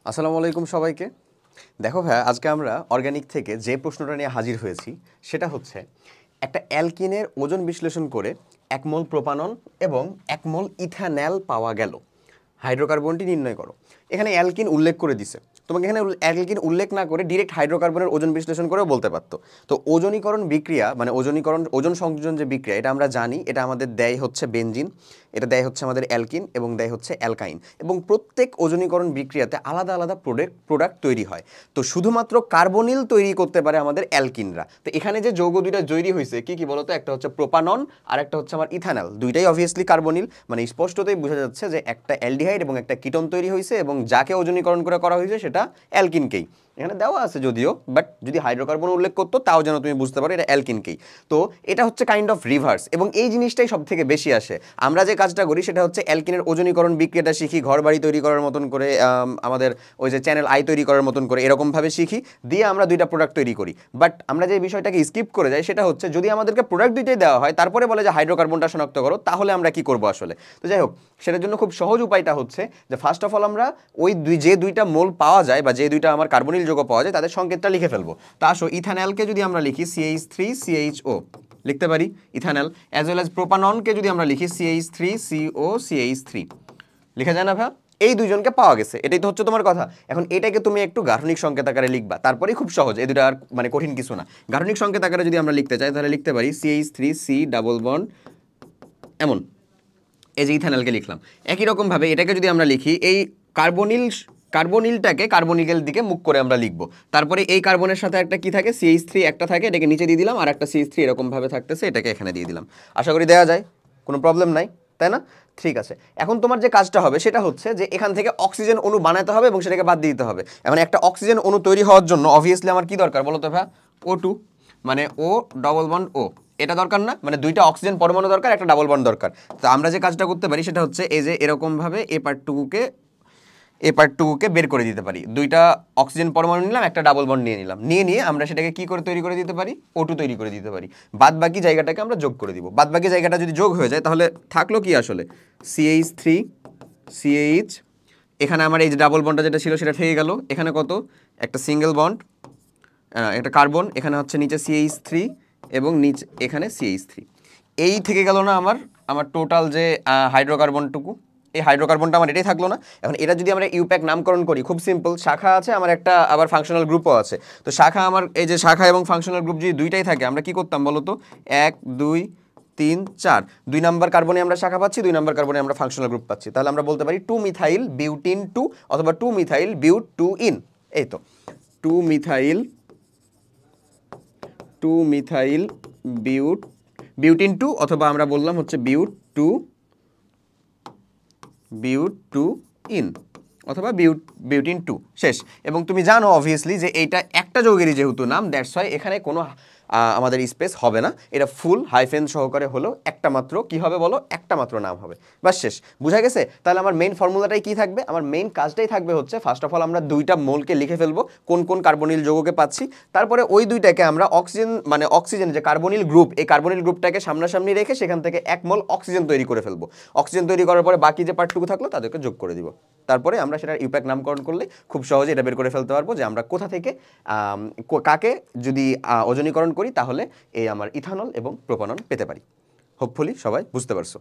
আসসালামু আলাইকুম সবাইকে। দেখো ভাই, আজকে আমরা অর্গানিক থেকে যে প্রশ্নটা নিয়ে হাজির হয়েছি সেটা হচ্ছে একটা অ্যালকিনের ওজন বিশ্লেষণ করে 1 মোল প্রোপানন এবং 1 মোল ইথানল পাওয়া গেল, হাইড্রোকার্বনটি নির্ণয় করো। এখানে অ্যালকিন উল্লেখ করে দিছে, তোমাকে এখানে অ্যালকিন উল্লেখ না করে ডিরেক্ট হাইড্রোকার্বনের ওজন বিশ্লেষণ করেও বলতে পারতো। তো ওজনীকরণ বিক্রিয়া মানে ওজন সংযোজন যে বিক্রিয়া, এটা আমরা জানি, এটা আমাদের দেয় হচ্ছে বেনজিন, এটা দেয় হচ্ছে আমাদের অ্যালকিন এবং দেয় হচ্ছে অ্যালকাইন, এবং প্রত্যেক ওজনীকরণ বিক্রিয়াতে আলাদা আলাদা প্রোডাক্ট তৈরি হয়। তো শুধুমাত্র কার্বনিল তৈরি করতে পারে আমাদের অ্যালকিনরা। তো এখানে যে যৌগ দুইটা তৈরি হয়েছে কি কি বলতো, একটা হচ্ছে প্রোপানন আর একটা হচ্ছে আমার ইথানল, দুইটাই অবভিয়াসলি কার্বনিল, মানে স্পষ্টতই বোঝা যাচ্ছে যে একটা অ্যালডিহাইড এবং একটা কিটোন তৈরি হয়েছে এবং যাকে ওজনীকরণ করে করা হয়েছে সেটা অ্যালকিনকেই। এখানে দেওয়া আছে যদিও, বাট যদি হাইড্রোকার্বন উল্লেখ করতো তাও যেন তুমি বুঝতে পারো এটা অ্যালকিনকেই। তো এটা হচ্ছে কাইন্ড অফ রিভার্স, এবং এই জিনিসটাই সব থেকে বেশি আসে। আমরা যে কাজটা করি সেটা হচ্ছে অ্যালকিনের ওজনীকরণ বিক্রিয়াটা শিখি ঘর বাড়ি তৈরি করার মতন করে, আমাদের ওই যে চ্যানেল আই তৈরি করার মতন করে এরকমভাবে শিখি, দিয়ে আমরা দুইটা প্রোডাক্ট তৈরি করি। বাট আমরা যে বিষয়টাকে স্কিপ করে যাই সেটা হচ্ছে যদি আমাদেরকে প্রোডাক্ট দুইটাই দেওয়া হয় তারপরে বলে যে হাইড্রোকার্বনটা শনাক্ত করো, তাহলে আমরা কি করবো আসলে। তো যাই হোক, সেটার জন্য খুব সহজ উপায়টা হচ্ছে যে ফার্স্ট অফ অল আমরা ওই যে দুইটা মোল পাওয়া যায় বা যে দুইটা আমার কার্বনিল যৌগ পাওয়া যায় তাদের সংকেতটা লিখে ফেলবো। তা আসো, ইথানলকে যদি আমরা লিখি CH3CHO লিখতে পারি ইথানল, অ্যাজ ওয়েল অ্যাজ প্রোপাননকে যদি আমরা লিখি CH3COCH3 লেখা যায় না ভাই? এই দুইজনকে পাওয়া গেছে, এটাই তো হচ্ছে তোমার কথা। এখন এটাকে তুমি একটু গাঠনিক সংকেত আকারে লিখবা, তারপরেই খুব সহজ, এই দুটো আর মানে কঠিন কিছু না। গাঠনিক সংকেত আকারে যদি আমরা লিখতে চাই তাহলে লিখতে পারি CH3C ডাবল বন্ড এমন, এই যে ইথানলকে লিখলাম। একই রকমভাবে এটাকে যদি আমরা লিখি, এই কার্বনিলটাকে কার্বনিকের দিকে মুখ করে আমরা লিখব। তারপরে এই কার্বনের সাথে একটা কি থাকে, CH3 একটা থাকে, এটাকে নিচে দিয়ে দিলাম, আর একটা CH3 এরকমভাবে থাকতেছে, এটাকে এখানে দিয়ে দিলাম। আশা করি দেওয়া যায়, কোনো প্রবলেম নাই, তাই না? ঠিক আছে, এখন তোমার যে কাজটা হবে সেটা হচ্ছে যে এখান থেকে অক্সিজেন অণু বানাতে হবে এবং সেটাকে বাদ দিয়ে দিতে হবে। এখন একটা অক্সিজেন অণু তৈরি হওয়ার জন্য অবভিয়াসলি আমার কি দরকার বলো তো ভাই? O2, মানে O ডবল বন্ড O, এটা দরকার না? মানে দুইটা অক্সিজেন পরমাণু দরকার, একটা ডাবল বন্ড দরকার। তো আমরা যে কাজটা করতে পারি সেটা হচ্ছে এই যে এরকমভাবে এ পার্টটুকুকে বের করে দিতে পারি। দুইটা অক্সিজেন পরমাণু নিলাম, একটা ডাবল বন্ড নিয়ে আমরা সেটাকে কি করে তৈরি করে দিতে পারি, O2 তৈরি করে দিতে পারি। বাদ বাকি জায়গাটাকে আমরা যোগ করে দিব। বাদ বাকি জায়গাটা যদি যোগ হয়ে যায় তাহলে থাকলো কি আসলে, CH3 CH, এখানে আমার এই যে ডাবল বন্ডটা যেটা ছিল সেটা থেকে গেল, এখানে কত, একটা সিঙ্গেল বন্ড, একটা কার্বন, এখানে হচ্ছে নিচে CH3 এবং নিচে এখানে CH3, এই থেকে গেল না আমার টোটাল যে হাইড্রোকার্বনটুকু, এই হাইড্রোকার্বনটা আমার এটাই থাকলো না। এখন এটা যদি আমরা ইউপ্যাক নামকরণ করি, খুব সিম্পল, শাখা আছে আমার একটা, আবার ফাংশনাল গ্রুপও আছে। তো শাখা আমার এই যে শাখা এবং ফাংশনাল গ্রুপ যদি দুইটাই থাকে, আমরা কি করতাম বলো তো, 1 2 3 4, 2 নাম্বার কার্বনে আমরা শাখা পাচ্ছি, 2 নাম্বার কার্বনে আমরা ফাংশনাল গ্রুপ পাচ্ছি। তাহলে আমরা বলতে পারি 2 মিথাইল বিউটিন 2 অথবা 2 মিথাইল বিউট 2 ইন, এই তো 2 মিথাইল বিউটিন 2 অথবা আমরা বললাম হচ্ছে বিউট 2 ইন অথবা বিউটিন 2 শেষ। এবং তুমি জানো অবভিয়াসলি যে এইটা একটা যৌগেরই যেহেতু নাম, দ্যাটস ওয়াই এখানে কোনো আমাদের স্পেস হবে না, এটা ফুল হাইফেন সহকারে হলো একটা মাত্র কি হবে বলো, একটা মাত্র নাম হবে, বাস শেষ। বুঝা গেছে? তাহলে আমার মেইন ফর্মুলাটাই কি থাকবে, আমার মেইন কাজটাই থাকবে হচ্ছে ফার্স্ট অফ অল আমরা দুইটা মোলকে লিখে ফেলবো, কোন কোন কার্বনিল যৌগকে পাচ্ছি। তারপরে ওই দুইটাকে আমরা অক্সিজেন যে কার্বনিল গ্রুপ, এই কার্বনিল গ্রুপটাকে সামনাসামনি রেখে সেখান থেকে 1 মোল অক্সিজেন তৈরি করে ফেলবো। অক্সিজেন তৈরি করার পরে বাকি যে পার্টটুকু থাকলো তাদেরকে যোগ করে দিব। তারপরে আমরা সেটার ইউপ্যাক নামকরণ করলে খুব সহজে এটা বের করে ফেলতে পারবো যে আমরা কোথা থেকে কাকে যদি ওজনীকরণ করি তাহলে এই আমার ইথানল এবং প্রোপানন পেতে পারি। হোপফুলি সবাই বুঝতে পারছো।